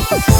Welcome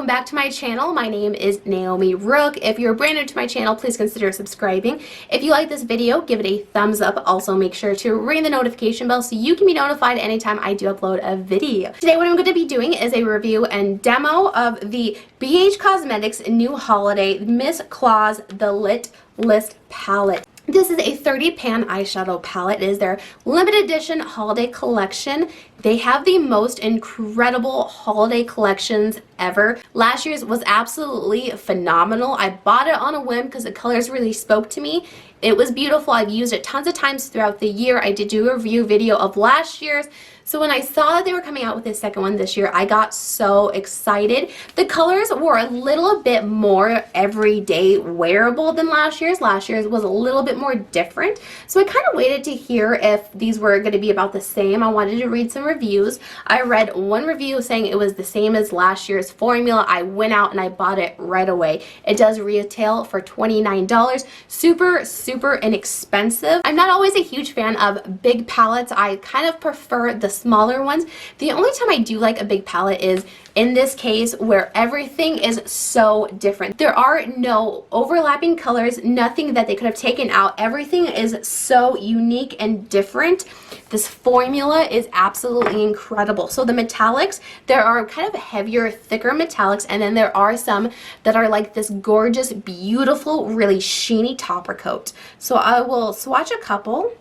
back to my channel. My name is Naomi Rook. If you're brand new to my channel, please consider subscribing. If you like this video, give it a thumbs up. Also, make sure to ring the notification bell so you can be notified anytime I do upload a video. Today, what I'm going to be doing is a review and demo of the BH Cosmetics new holiday Miss Claus The Lit List palette. This is a 30 pan eyeshadow palette. It is their limited edition holiday collection. They have the most incredible holiday collections ever. Last year's was absolutely phenomenal. I bought it on a whim because the colors really spoke to me. It was beautiful. I've used it tons of times throughout the year. I did do a review video of last year's. So when I saw that they were coming out with a second one this year, I got so excited. The colors were a little bit more everyday wearable than last year's. Last year's was a little bit more different. So I kind of waited to hear if these were going to be about the same. I wanted to read some reviews. I read one review saying it was the same as last year's formula. I went out and I bought it right away. It does retail for $29. Super inexpensive. I'm not always a huge fan of big palettes. I kind of prefer the smaller ones. The only time I do like a big palette is in this case where everything is so different. There are no overlapping colors, nothing that they could have taken out. Everything is so unique and different. This formula is absolutely incredible. So the metallics, there are kind of heavier, thicker metallics, and then there are some that are like this gorgeous, beautiful, really sheeny topper coat. So I will swatch a couple.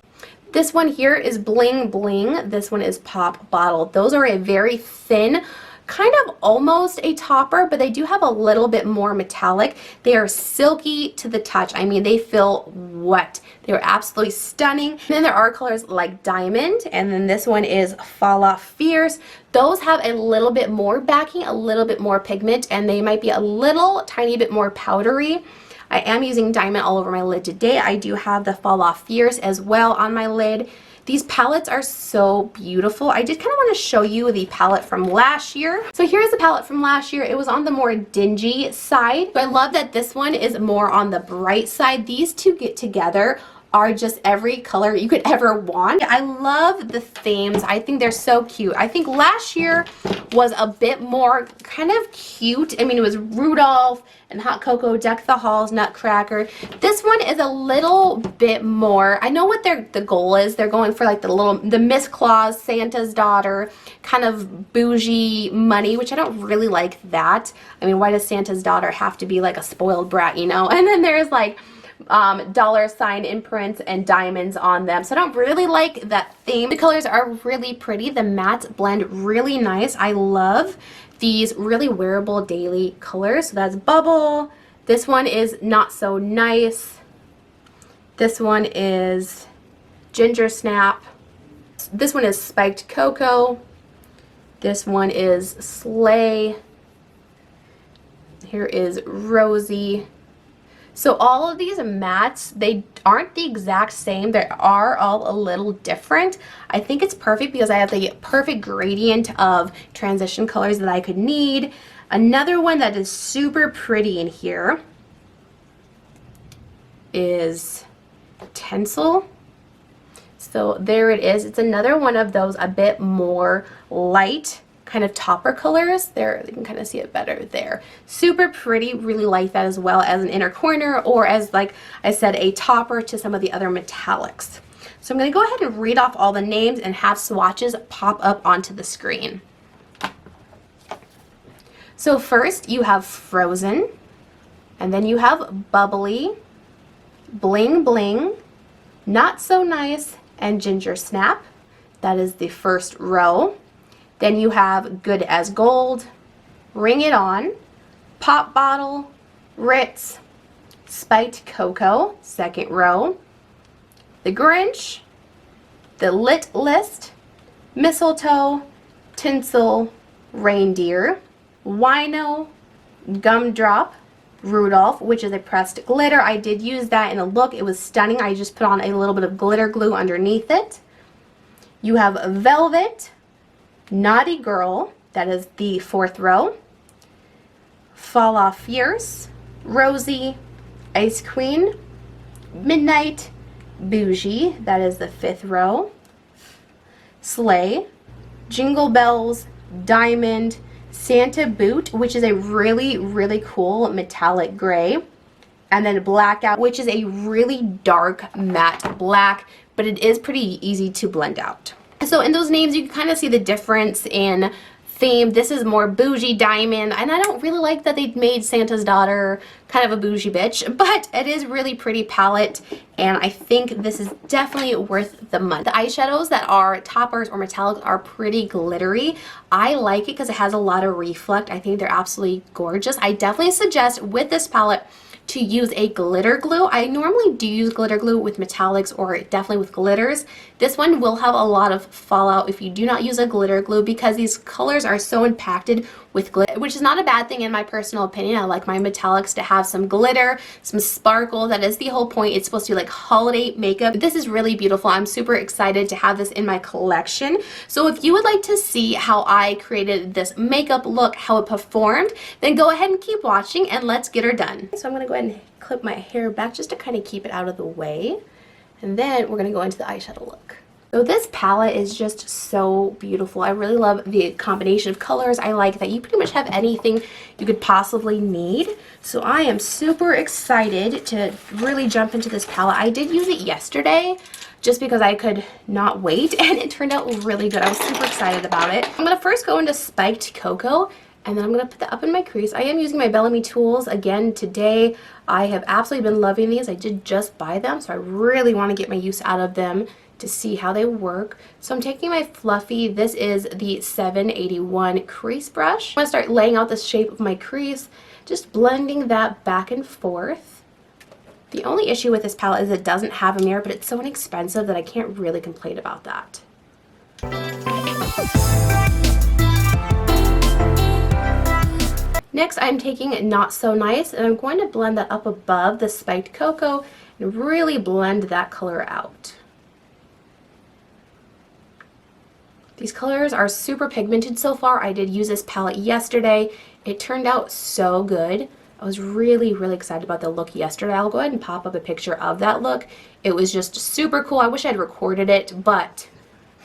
This one here is Bling Bling. This one is Pop Bottle. Those are a very thin, kind of almost a topper, but they do have a little bit more metallic. They are silky to the touch. I mean, they feel wet. They are absolutely stunning. And then there are colors like Diamond, and then this one is Fall Off Fierce. Those have a little bit more backing, a little bit more pigment, and they might be a little tiny bit more powdery. I am using Diamond all over my lid today. I do have the Fall Off Fierce as well on my lid. These palettes are so beautiful. I did kind of want to show you the palette from last year. So here's the palette from last year. It was on the more dingy side. But I love that this one is more on the bright side. These two get together are just every color you could ever want. I love the themes. I think they're so cute. I think last year was a bit more kind of cute. I mean, it was Rudolph and Hot Cocoa, Deck the Halls, Nutcracker. This one is a little bit more, I know what the goal is. They're going for like the Miss Claus, Santa's daughter, kind of bougie money, which I don't really like that. I mean, why does Santa's daughter have to be like a spoiled brat, you know? And then there's like dollar sign imprints and diamonds on them. So I don't really like that theme. The colors are really pretty. The mattes blend really nice. I love these really wearable daily colors. So that's Bubble. This one is Not So Nice. This one is Ginger Snap. This one is Spiked Cocoa. This one is Slay. Here is Rosy. So all of these mattes, they aren't the exact same. They are all a little different. I think it's perfect because I have the perfect gradient of transition colors that I could need. Another one that is super pretty in here is Tinsel. So there it is. It's another one of those a bit more light kind of topper colors. There, you can kind of see it better there. Super pretty, really like that as well as an inner corner or as, like I said, a topper to some of the other metallics. So I'm going to go ahead and read off all the names and have swatches pop up onto the screen. So first you have Frozen, and then you have Bubbly, Bling Bling, Not So Nice, and Ginger Snap. That is the first row. Then you have Good as Gold, Ring It On, Pop Bottle, Ritz, Spiked Cocoa, second row, The Grinch, The Lit List, Mistletoe, Tinsel, Reindeer, Wino, Gumdrop, Rudolph, which is a pressed glitter. I did use that in a look. It was stunning. I just put on a little bit of glitter glue underneath it. You have Velvet, Naughty Girl, that is the fourth row, Fall Off Fierce, Rosy, Ice Queen, Midnight, Bougie, that is the 5th row. Sleigh, Jingle Bells, Diamond, Santa Boot, which is a really, really cool metallic gray. And then Blackout, which is a really dark matte black, but it is pretty easy to blend out. So in those names, you can kind of see the difference in theme. This is more bougie diamond, and I don't really like that they made Santa's daughter kind of a bougie bitch, but it is really pretty palette, and I think this is definitely worth the money. The eyeshadows that are toppers or metallics are pretty glittery. I like it because it has a lot of reflect. I think they're absolutely gorgeous. I definitely suggest with this palette to use a glitter glue. I normally do use glitter glue with metallics or definitely with glitters. This one will have a lot of fallout if you do not use a glitter glue because these colors are so impacted with glitter, which is not a bad thing in my personal opinion. I like my metallics to have some glitter, some sparkle. That is the whole point. It's supposed to be like holiday makeup. This is really beautiful. I'm super excited to have this in my collection. So if you would like to see how I created this makeup look, how it performed, then go ahead and keep watching and let's get her done. So I'm going to go ahead and clip my hair back just to kind of keep it out of the way. And then we're going to go into the eyeshadow look. So this palette is just so beautiful. I really love the combination of colors. I like that you pretty much have anything you could possibly need. So I am super excited to really jump into this palette. I did use it yesterday just because I could not wait, and it turned out really good. I was super excited about it. I'm going to first go into Spiked Cocoa, and then I'm going to put that up in my crease. I am using my Bellamy tools again today. I have absolutely been loving these. I did just buy them, so I really want to get my use out of them to see how they work. So I'm taking my Fluffy, this is the 781 crease brush. I'm going to start laying out the shape of my crease, just blending that back and forth. The only issue with this palette is it doesn't have a mirror, but it's so inexpensive that I can't really complain about that. Next, I'm taking Not So Nice, and I'm going to blend that up above the Spiked Cocoa and really blend that color out. These colors are super pigmented so far. I did use this palette yesterday. It turned out so good. I was really, really excited about the look yesterday. I'll go ahead and pop up a picture of that look. It was just super cool. I wish I'd recorded it, but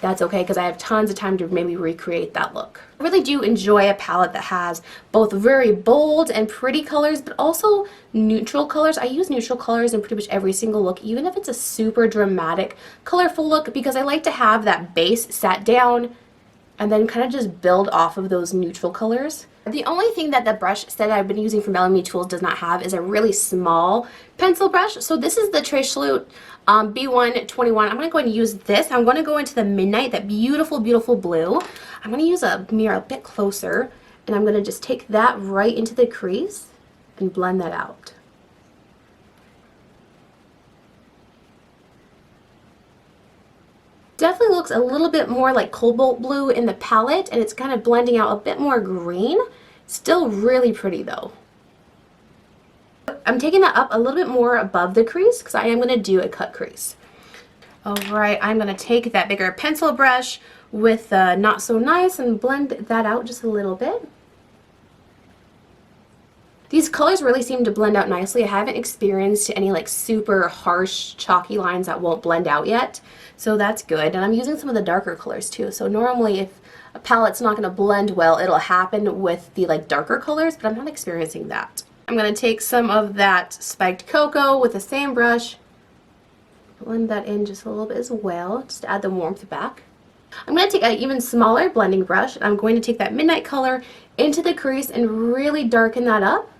that's okay because I have tons of time to maybe recreate that look. I really do enjoy a palette that has both very bold and pretty colors, but also neutral colors. I use neutral colors in pretty much every single look, even if it's a super dramatic, colorful look, because I like to have that base set down and then kind of just build off of those neutral colors. The only thing that the brush set I've been using from Bellamy Tools does not have is a really small pencil brush. So this is the Trish Lute B121. I'm going to go ahead and use this. I'm going to go into the Midnight, that beautiful, beautiful blue. I'm going to use a mirror a bit closer, and I'm going to just take that right into the crease and blend that out. Definitely looks a little bit more like cobalt blue in the palette, and it's kind of blending out a bit more green. Still really pretty though. I'm taking that up a little bit more above the crease because I am going to do a cut crease. Alright, I'm going to take that bigger pencil brush with Not So Nice and blend that out just a little bit. These colors really seem to blend out nicely. I haven't experienced any like super harsh chalky lines that won't blend out yet, so that's good. And I'm using some of the darker colors too, so normally if a palette's not going to blend well, it'll happen with the like darker colors, but I'm not experiencing that. I'm going to take some of that Spiked Cocoa with the same brush, blend that in just a little bit as well, just to add the warmth back. I'm going to take an even smaller blending brush, and I'm going to take that Midnight color into the crease and really darken that up,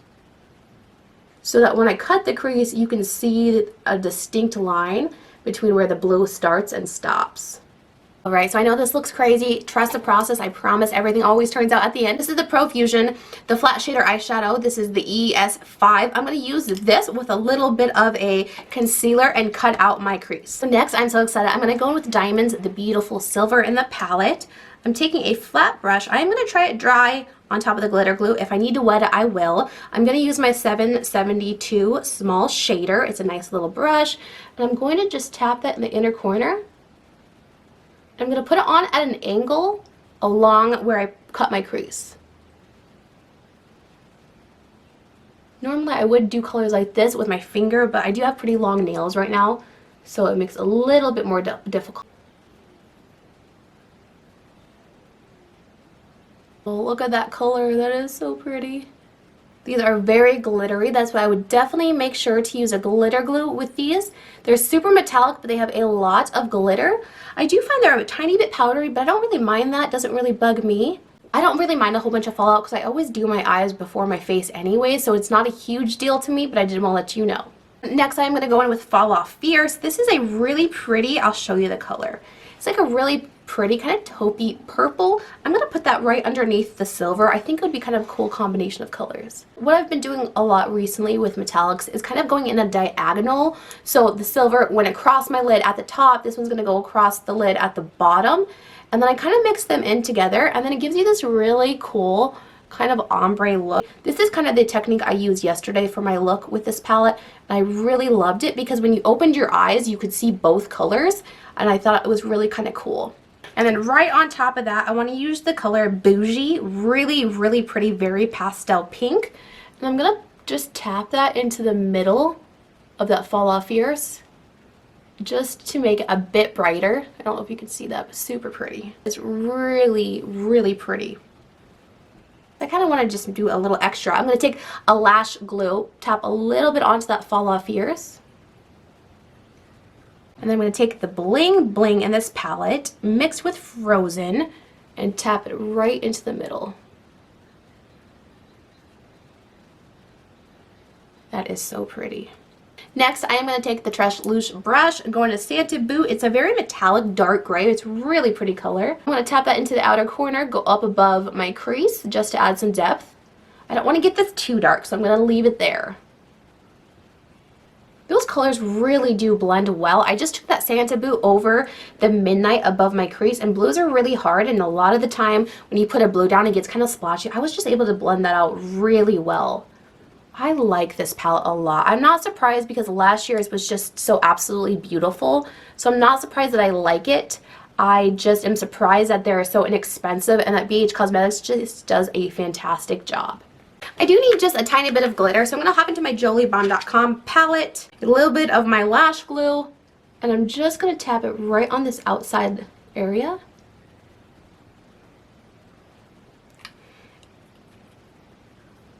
so that when I cut the crease, you can see a distinct line between where the blue starts and stops. Alright, so I know this looks crazy. Trust the process. I promise everything always turns out at the end. This is the Profusion, the flat shader eyeshadow. This is the ES5. I'm going to use this with a little bit of a concealer and cut out my crease. So next, I'm so excited. I'm going to go in with Diamonds, the beautiful silver in the palette. I'm taking a flat brush. I'm going to try it dry on top of the glitter glue. If I need to wet it, I will. I'm going to use my 772 small shader. It's a nice little brush. And I'm going to just tap that in the inner corner. I'm going to put it on at an angle along where I cut my crease. Normally I would do colors like this with my finger, but I do have pretty long nails right now, so it makes it a little bit more difficult. Oh, look at that color. That is so pretty. These are very glittery. That's why I would definitely make sure to use a glitter glue with these. They're super metallic, but they have a lot of glitter. I do find they're a tiny bit powdery, but I don't really mind that. It doesn't really bug me. I don't really mind a whole bunch of fallout because I always do my eyes before my face anyway, so it's not a huge deal to me, but I did want to let you know. Next, I'm going to go in with Fall Off Fierce. This is a really pretty, I'll show you the color. It's like a really pretty kind of taupey purple. I'm going to put that right underneath the silver. I think it would be kind of a cool combination of colors. What I've been doing a lot recently with metallics is kind of going in a diagonal. So the silver went across my lid at the top. This one's going to go across the lid at the bottom. And then I kind of mix them in together, and then it gives you this really cool kind of ombre look. This is kind of the technique I used yesterday for my look with this palette, and I really loved it because when you opened your eyes you could see both colors, and I thought it was really kind of cool. And then right on top of that, I want to use the color Bougie. Really pretty, very pastel pink. And I'm going to just tap that into the middle of that Fall Off Fierce just to make it a bit brighter. I don't know if you can see that, but super pretty. It's really pretty. I kind of want to just do a little extra. I'm going to take a lash glue, tap a little bit onto that Fall Off Fierce. And then I'm going to take the Bling Bling in this palette, mixed with Frozen, and tap it right into the middle. That is so pretty. Next, I am going to take the Tresh Louche brush and go into Santa Boo. It's a very metallic dark gray. It's really pretty color. I'm going to tap that into the outer corner, go up above my crease just to add some depth. I don't want to get this too dark, so I'm going to leave it there. Those colors really do blend well. I just took that Santa Boo over the Midnight above my crease, and blues are really hard, and a lot of the time when you put a blue down it gets kind of splotchy. I was just able to blend that out really well. I like this palette a lot. I'm not surprised because last year's was just so absolutely beautiful, so I'm not surprised that I like it. I just am surprised that they're so inexpensive and that BH Cosmetics just does a fantastic job. I do need just a tiny bit of glitter, so I'm going to hop into my joliebon.com palette, a little bit of my lash glue, and I'm just going to tap it right on this outside area.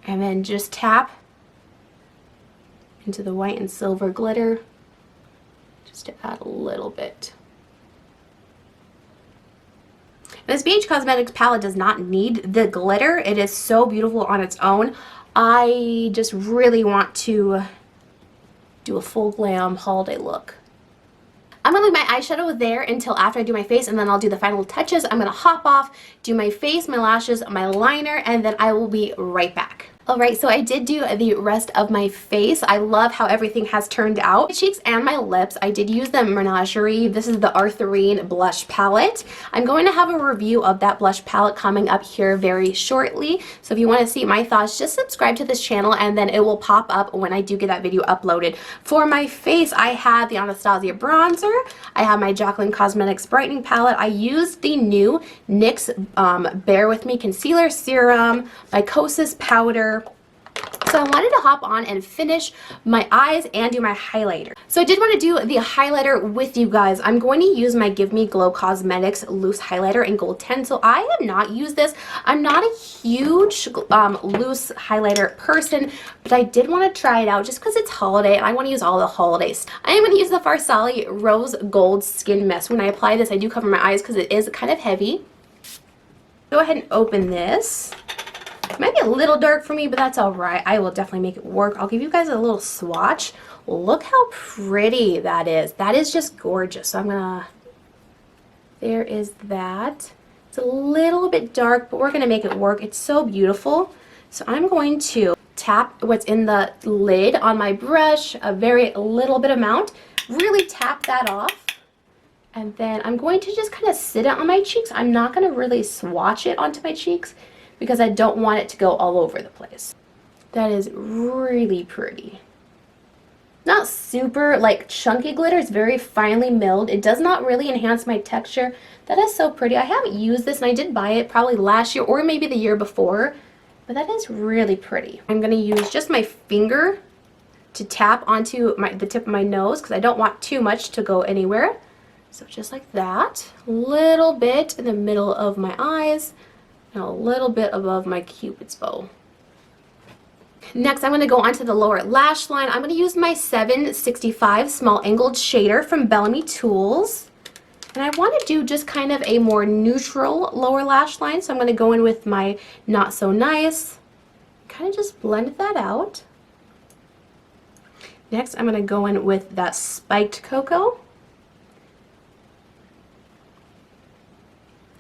And then just tap into the white and silver glitter just to add a little bit. This BH Cosmetics palette does not need the glitter. It is so beautiful on its own. I just really want to do a full glam holiday look. I'm going to leave my eyeshadow there until after I do my face, and then I'll do the final touches. I'm going to hop off, do my face, my lashes, my liner, and then I will be right back. Alright, so I did do the rest of my face. I love how everything has turned out. My cheeks and my lips, I did use the Menagerie. This is the Arthurine blush palette. I'm going to have a review of that blush palette coming up here very shortly. So if you want to see my thoughts, just subscribe to this channel and then it will pop up when I do get that video uploaded. For my face, I have the Anastasia bronzer. I have my Jaclyn Cosmetics brightening palette. I used the new NYX Bear With Me concealer serum, my Kosas powder. So I wanted to hop on and finish my eyes and do my highlighter. So I did want to do the highlighter with you guys. I'm going to use my Give Me Glow Cosmetics loose highlighter in Gold 10. So I have not used this. I'm not a huge loose highlighter person, but I did want to try it out just because it's holiday and I want to use all the holidays. I am going to use the Farsali Rose Gold Skin Mist. When I apply this, I do cover my eyes because it is kind of heavy. Go ahead and open this. It might be a little dark for me, but that's alright. I will definitely make it work. I'll give you guys a little swatch. Look how pretty that is. That is just gorgeous. So I'm gonna... There is that. It's a little bit dark, but we're gonna make it work. It's so beautiful. So I'm going to tap what's in the lid on my brush, a very little bit amount. Really tap that off. And then I'm going to just kind of sit it on my cheeks. I'm not going to really swatch it onto my cheeks because I don't want it to go all over the place. That is really pretty. Not super like chunky glitter. It's very finely milled. It does not really enhance my texture. That is so pretty. I haven't used this and I did buy it probably last year or maybe the year before. But that is really pretty. I'm going to use just my finger to tap onto the tip of my nose because I don't want too much to go anywhere. So just like that, a little bit in the middle of my eyes and a little bit above my Cupid's bow. Next, I'm going to go onto the lower lash line. I'm going to use my 765 small angled shader from Bellamy Tools. And I want to do just kind of a more neutral lower lash line. So I'm going to go in with my Not So Nice. Kind of just blend that out. Next, I'm going to go in with that Spiked Cocoa.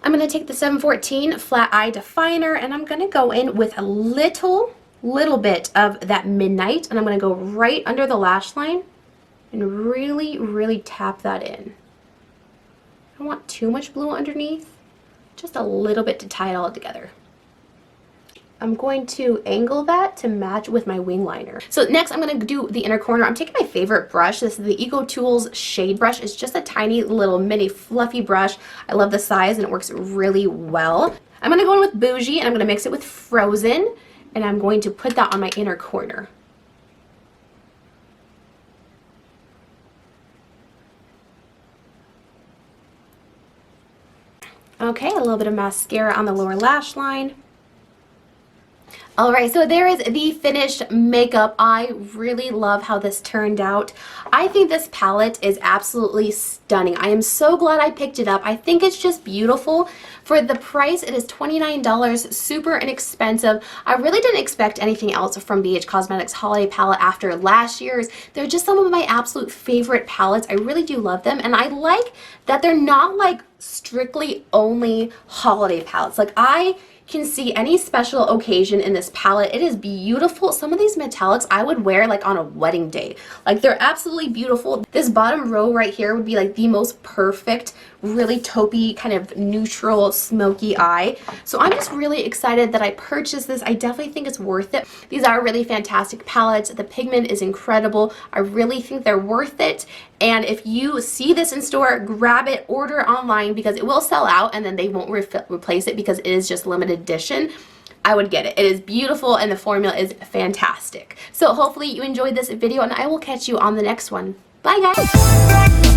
I'm going to take the 714 Flat Eye Definer and I'm going to go in with a little bit of that Midnight, and I'm going to go right under the lash line and really tap that in. I don't want too much blue underneath, just a little bit to tie it all together. I'm going to angle that to match with my wing liner. So next I'm going to do the inner corner. I'm taking my favorite brush. This is the Eco Tools Shade Brush. It's just a tiny little mini fluffy brush. I love the size and it works really well. I'm going to go in with Bougie and I'm going to mix it with Frozen, and I'm going to put that on my inner corner. Okay, a little bit of mascara on the lower lash line. Alright, so there is the finished makeup. I really love how this turned out. I think this palette is absolutely stunning. I am so glad I picked it up. I think it's just beautiful. For the price, it is $29, super inexpensive. I really didn't expect anything else from BH Cosmetics Holiday Palette after last year's. They're just some of my absolute favorite palettes. I really do love them, and I like that they're not like strictly only holiday palettes. Like, I can see any special occasion in this palette. It is beautiful. Some of these metallics I would wear like on a wedding day. Like, they're absolutely beautiful. This bottom row right here would be like the most perfect, really taupey, kind of neutral, smoky eye. So I'm just really excited that I purchased this. I definitely think it's worth it. These are really fantastic palettes. The pigment is incredible. I really think they're worth it. And if you see this in store, grab it, order online, because it will sell out and then they won't replace it because it is just limited edition. I would get it. It is beautiful and the formula is fantastic. So hopefully you enjoyed this video and I will catch you on the next one. Bye guys!